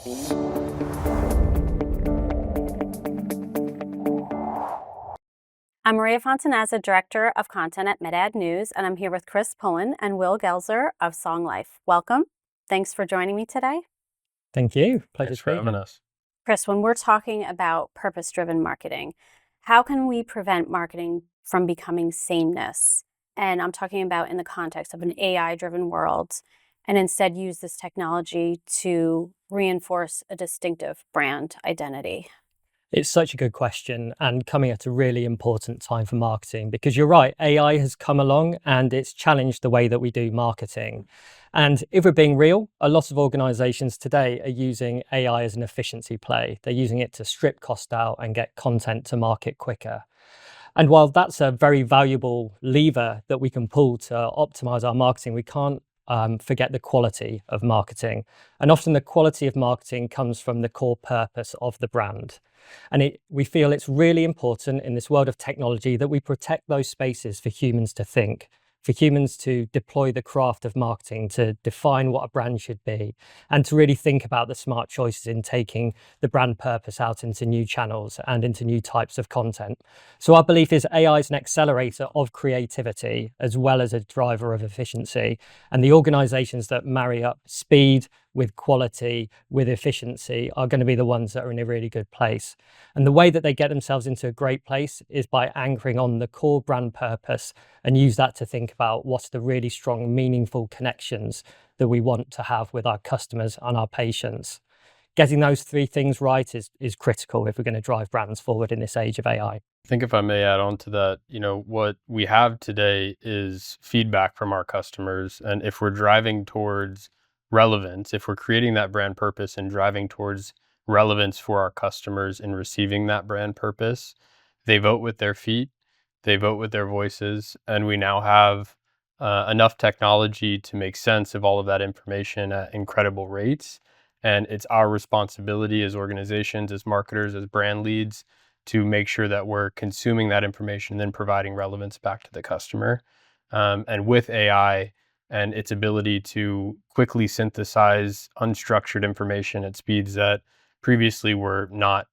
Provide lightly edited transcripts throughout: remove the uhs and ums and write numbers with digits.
I'm Maria Fontanazza, Director of Content at MedAd News, and I'm here with Chris Pullon and Will Goelzer of Song Life. Welcome. Thanks for joining me today. Thank you. Pleasure Thanks to for be having here. us. Chris, when we're talking about purpose-driven marketing, how can we prevent marketing from becoming sameness? And I'm talking about in the context of an AI-driven world, and instead use this technology to reinforce a distinctive brand identity. It's such a good question and coming at a really important time for marketing because you're right, AI has come along and it's challenged the way that we do marketing. And if we're being real, a lot of organizations today are using AI as an efficiency play. They're using it to strip cost out and get content to market quicker. And while that's a very valuable lever that we can pull to optimize our marketing, we can't forget the quality of marketing. And often the quality of marketing comes from the core purpose of the brand. And we feel it's really important in this world of technology that we protect those spaces for humans to think, for humans to deploy the craft of marketing, to define what a brand should be, and to really think about the smart choices in taking the brand purpose out into new channels and into new types of content. So our belief is AI is an accelerator of creativity as well as a driver of efficiency. And the organizations that marry up speed with quality, with efficiency, are going to be the ones that are in a really good place. And the way that they get themselves into a great place is by anchoring on the core brand purpose and use that to think about what's the really strong, meaningful connections that we want to have with our customers and our patients. Getting those three things right is critical if we're going to drive brands forward in this age of AI. I think if I may add on to that, what we have today is feedback from our customers. And if we're driving towards relevance, if we're creating that brand purpose and driving towards relevance for our customers in receiving that brand purpose, they vote with their feet, they vote with their voices, and we now have enough technology to make sense of all of that information at incredible rates. And it's our responsibility as organizations, as marketers, as brand leads, to make sure that we're consuming that information and then providing relevance back to the customer. And with AI and its ability to quickly synthesize unstructured information at speeds that previously we were not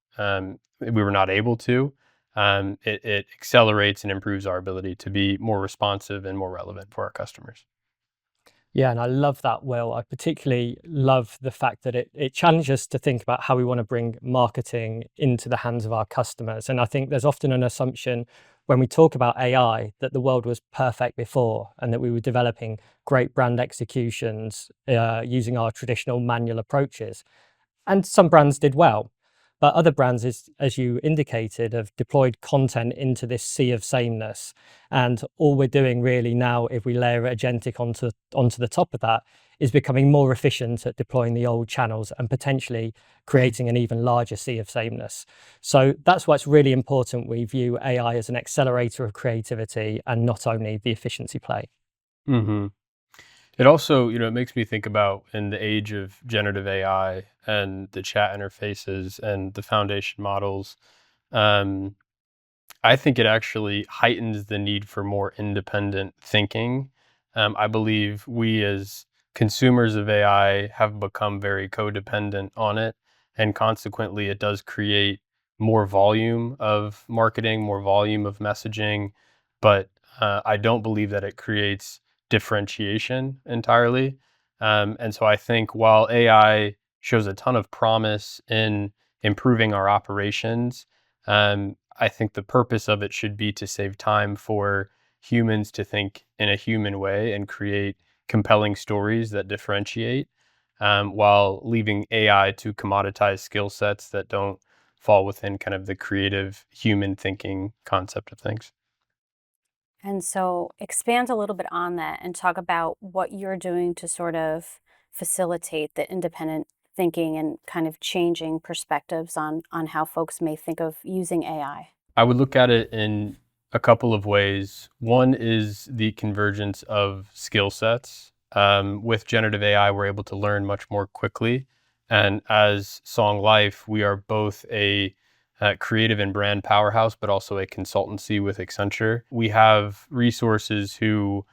able to, it accelerates and improves our ability to be more responsive and more relevant for our customers. Yeah, and I love that, Will. I particularly love the fact that it challenges us to think about how we want to bring marketing into the hands of our customers. And I think there's often an assumption when we talk about AI that the world was perfect before and that we were developing great brand executions using our traditional manual approaches. And some brands did well. But other brands, as you indicated, have deployed content into this sea of sameness. And all we're doing really now, if we layer agentic onto the top of that, is becoming more efficient at deploying the old channels and potentially creating an even larger sea of sameness. So that's why it's really important we view AI as an accelerator of creativity and not only the efficiency play. Mm-hmm. It also, it makes me think about in the age of generative AI and the chat interfaces and the foundation models. Um, I think it actually heightens the need for more independent thinking. I believe we as consumers of AI have become very codependent on it, and consequently, it does create more volume of marketing, more volume of messaging, but I don't believe that it creates differentiation entirely. And so I think while AI shows a ton of promise in improving our operations, I think the purpose of it should be to save time for humans to think in a human way and create compelling stories that differentiate, while leaving AI to commoditize skill sets that don't fall within kind of the creative human thinking concept of things. And so expand a little bit on that and talk about what you're doing to sort of facilitate the independent thinking and kind of changing perspectives on how folks may think of using AI. I would look at it in a couple of ways. One is the convergence of skill sets. With generative AI, we're able to learn much more quickly. And as Song Life, we are both a creative and brand powerhouse, but also a consultancy with Accenture. We have resources who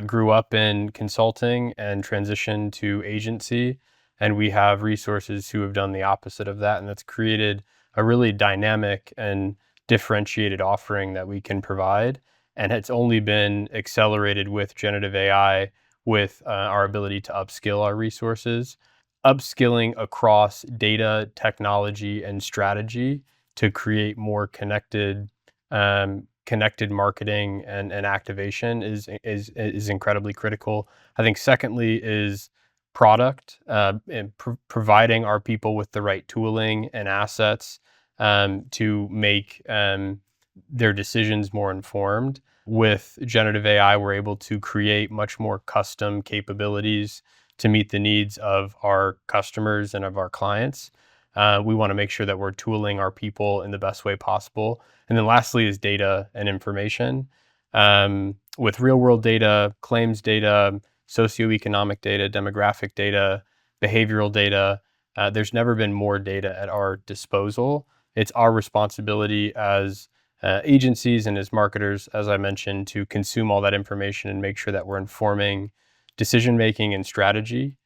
grew up in consulting and transitioned to agency. and we have resources who have done the opposite of that, and that's created a really dynamic and differentiated offering that we can provide. And it's only been accelerated with generative AI, with our ability to upskill our resources, upskilling across data, technology, and strategy to create more connected marketing and activation is incredibly critical. I think secondly is product, and providing our people with the right tooling and assets to make their decisions more informed. With generative AI, we're able to create much more custom capabilities to meet the needs of our customers and of our clients. We want to make sure that we're tooling our people in the best way possible. And then lastly is data and information. With real world data, claims data, socioeconomic data, demographic data, behavioral data, there's never been more data at our disposal. It's our responsibility as agencies and as marketers, as I mentioned, to consume all that information and make sure that we're informing decision making and strategy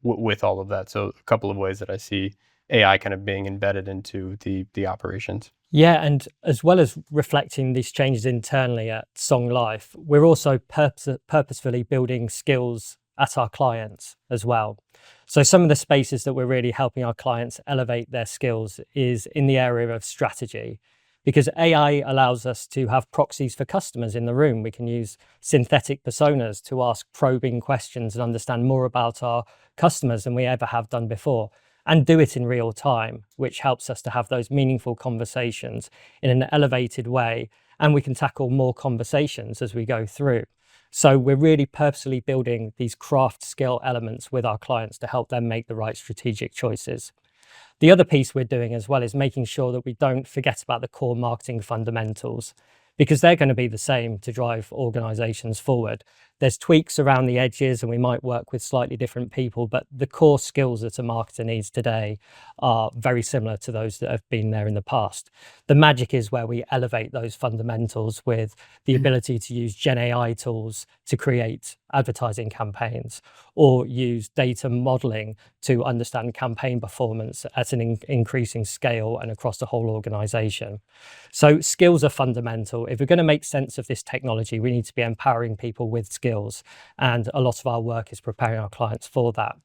with all of that. So a couple of ways that I see AI kind of being embedded into the operations. Yeah, and as well as reflecting these changes internally at Song Life, we're also purposefully building skills at our clients as well. So some of the spaces that we're really helping our clients elevate their skills is in the area of strategy, because AI allows us to have proxies for customers in the room. We can use synthetic personas to ask probing questions and understand more about our customers than we ever have done before, and do it in real time, which helps us to have those meaningful conversations in an elevated way. And we can tackle more conversations as we go through. So we're really purposely building these craft skill elements with our clients to help them make the right strategic choices. The other piece we're doing as well is making sure that we don't forget about the core marketing fundamentals, because they're going to be the same to drive organizations forward. There's tweaks around the edges and we might work with slightly different people, but the core skills that a marketer needs today are very similar to those that have been there in the past. The magic is where we elevate those fundamentals with the ability to use Gen AI tools to create advertising campaigns, or use data modeling to understand campaign performance at an increasing scale and across the whole organization. So skills are fundamental. If we're going to make sense of this technology, we need to be empowering people with skills. And a lot of our work is preparing our clients for that.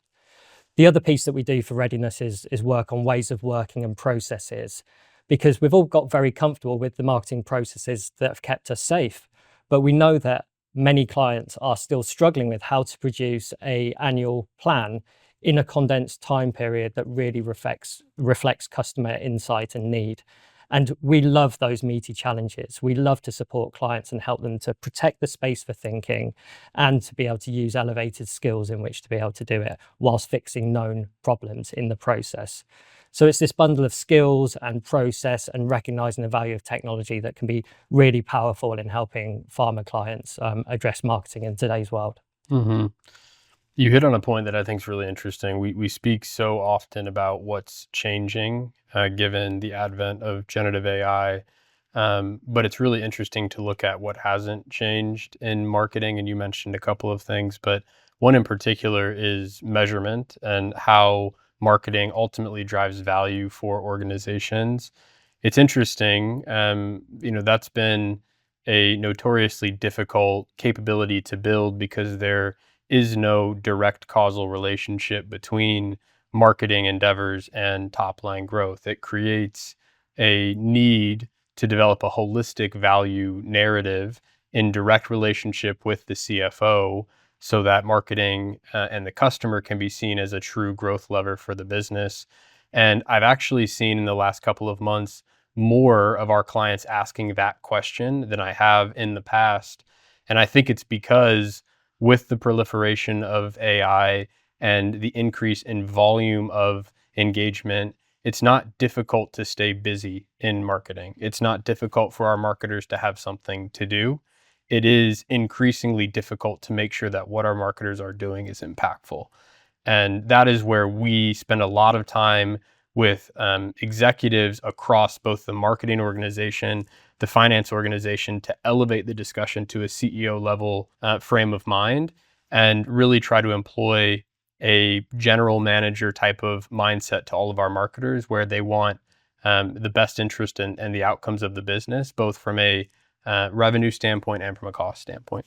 The other piece that we do for readiness is work on ways of working and processes, because we've all got very comfortable with the marketing processes that have kept us safe. But we know that many clients are still struggling with how to produce an annual plan in a condensed time period that really reflects customer insight and need. And we love those meaty challenges. We love to support clients and help them to protect the space for thinking and to be able to use elevated skills in which to be able to do it whilst fixing known problems in the process. So it's this bundle of skills and process and recognizing the value of technology that can be really powerful in helping pharma clients address marketing in today's world. Mm-hmm. You hit on a point that I think is really interesting. We speak so often about what's changing given the advent of generative AI, but it's really interesting to look at what hasn't changed in marketing. And you mentioned a couple of things, but one in particular is measurement and how marketing ultimately drives value for organizations. It's interesting, that's been a notoriously difficult capability to build because there is no direct causal relationship between marketing endeavors and top line growth. It creates a need to develop a holistic value narrative in direct relationship with the CFO so that marketing and the customer can be seen as a true growth lever for the business. And I've actually seen in the last couple of months more of our clients asking that question than I have in the past. And I think it's because with the proliferation of AI and the increase in volume of engagement, it's not difficult to stay busy in marketing. It's not difficult for our marketers to have something to do. It is increasingly difficult to make sure that what our marketers are doing is impactful. And that is where we spend a lot of time with executives across both the marketing organization, the finance organization, to elevate the discussion to a CEO level frame of mind and really try to employ a general manager type of mindset to all of our marketers, where they want the best interest and the outcomes of the business, both from a revenue standpoint and from a cost standpoint.